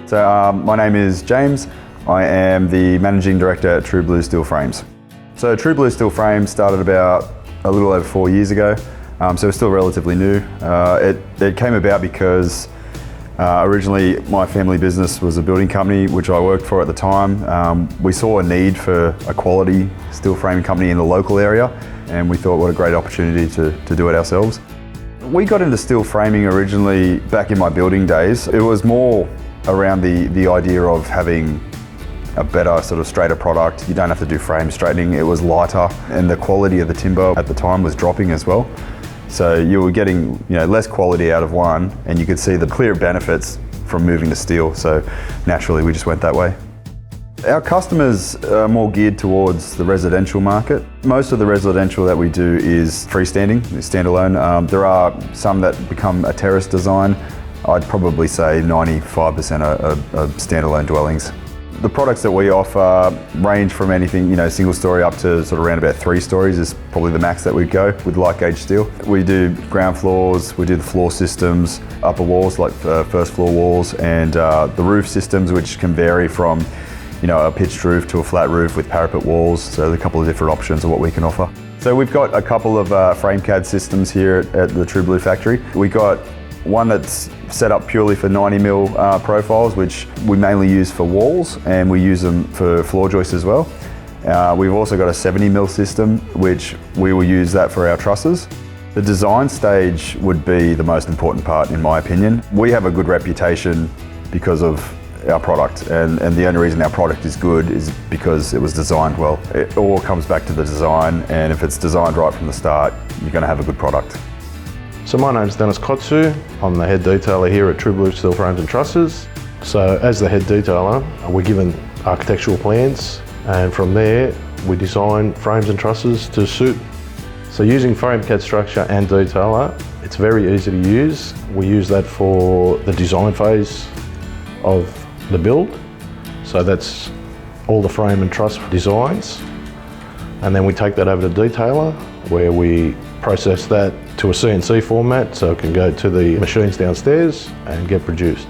So my name is James. I am the Managing Director at True Blue Steel Frames. So True Blue Steel Frames started about a little over 4 years ago, so it's still relatively new. It came about because originally my family business was a building company which I worked for at the time. We saw a need for a quality steel framing company in the local area, and we thought what a great opportunity to do it ourselves. We got into steel framing originally back in my building days. It was more around the idea of having a better, sort of straighter product. You don't have to do frame straightening. It was lighter, and the quality of the timber at the time was dropping as well. So you were getting less quality out of one, and you could see the clear benefits from moving to steel. So naturally we just went that way. Our customers are more geared towards the residential market. Most of the residential that we do is freestanding, standalone. There are some that become a terrace design. I'd probably say 95% are standalone dwellings. The products that we offer range from anything, single story up to sort of around about 3 stories is probably the max that we'd go with light gauge steel. We do ground floors, we do the floor systems, upper walls like first floor walls, and the roof systems, which can vary from a pitched roof to a flat roof with parapet walls. So there's a couple of different options of what we can offer. So we've got a couple of frame CAD systems here at the True Blue factory. We got one that's set up purely for 90mm profiles, which we mainly use for walls, and we use them for floor joists as well. We've also got a 70mm system, which we will use that for our trusses. The design stage would be the most important part, in my opinion. We have a good reputation because of our product, and the only reason our product is good is because it was designed well. It all comes back to the design, and if it's designed right from the start, you're going to have a good product. So my name's Dennis Kotsu. I'm the head detailer here at True Blue Steel Frames and Trusses. So as the head detailer, we're given architectural plans, and from there we design frames and trusses to suit. So using frame CAD structure and detailer, it's very easy to use. We use that for the design phase of the build. So that's all the frame and truss designs. And then we take that over to detailer, where we process that to a CNC format so it can go to the machines downstairs and get produced.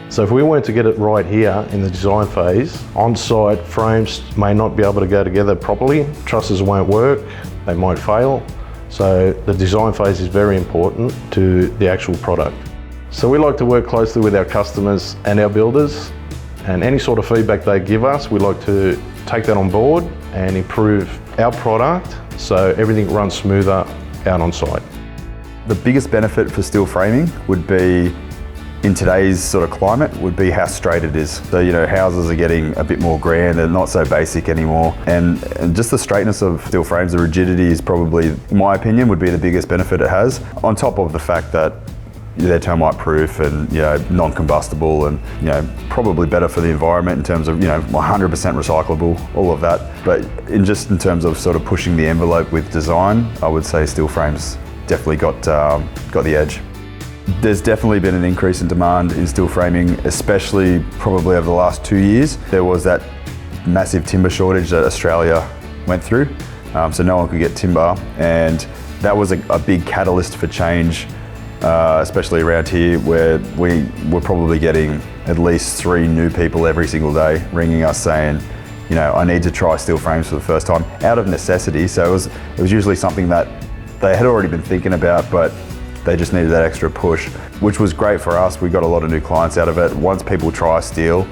So if we weren't to get it right here in the design phase, on-site frames may not be able to go together properly, trusses won't work, they might fail. So the design phase is very important to the actual product. So we like to work closely with our customers and our builders, and any sort of feedback they give us, we like to take that on board and improve our product so everything runs smoother out on site. The biggest benefit for steel framing would be, in today's sort of climate, would be how straight it is. So houses are getting a bit more grand, they're not so basic anymore, and just the straightness of steel frames, the rigidity is probably, in my opinion, would be the biggest benefit it has, on top of the fact that they're termite proof and non-combustible, and probably better for the environment in terms of 100% recyclable, all of that. But in terms of sort of pushing the envelope with design, I would say steel frames definitely got the edge. There's definitely been an increase in demand in steel framing, especially probably over the last 2 years. There was that massive timber shortage that Australia went through, so no one could get timber, and that was a big catalyst for change. Especially around here, where we were probably getting at least 3 new people every single day ringing us saying, I need to try steel frames for the first time, out of necessity. So it was usually something that they had already been thinking about, but they just needed that extra push, which was great for us. We got a lot of new clients out of it. Once people try steel,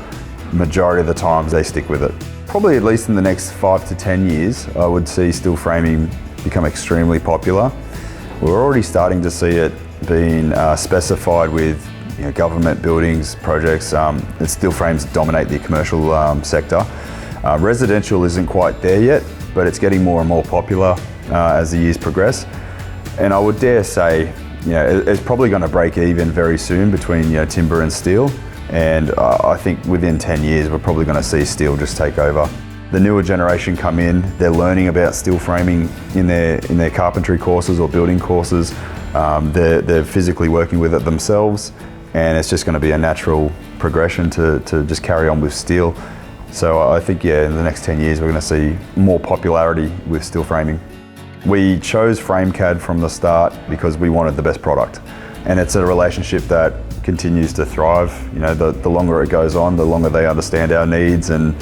majority of the times they stick with it. Probably at least in the next 5 to 10 years, I would see steel framing become extremely popular. We're already starting to see it being specified with government buildings, projects. Steel frames dominate the commercial sector. Residential isn't quite there yet, but it's getting more and more popular as the years progress. And I would dare say, it's probably going to break even very soon between timber and steel. And I think within 10 years, we're probably going to see steel just take over. The newer generation come in, they're learning about steel framing in their carpentry courses or building courses. They're physically working with it themselves, and it's just going to be a natural progression to just carry on with steel. So I think, in the next 10 years, we're going to see more popularity with steel framing. We chose FrameCAD from the start because we wanted the best product. And it's a relationship that continues to thrive. You know, the longer it goes on, the longer they understand our needs and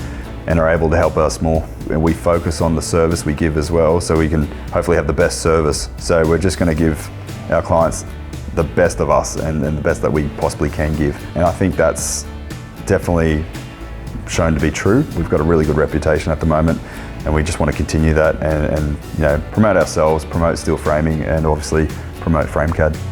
are able to help us more. And we focus on the service we give as well, so we can hopefully have the best service. So we're just going to give our clients the best of us and the best that we possibly can give. And I think that's definitely shown to be true. We've got a really good reputation at the moment, and we just want to continue that and you know, promote ourselves, promote steel framing, and obviously promote FrameCAD.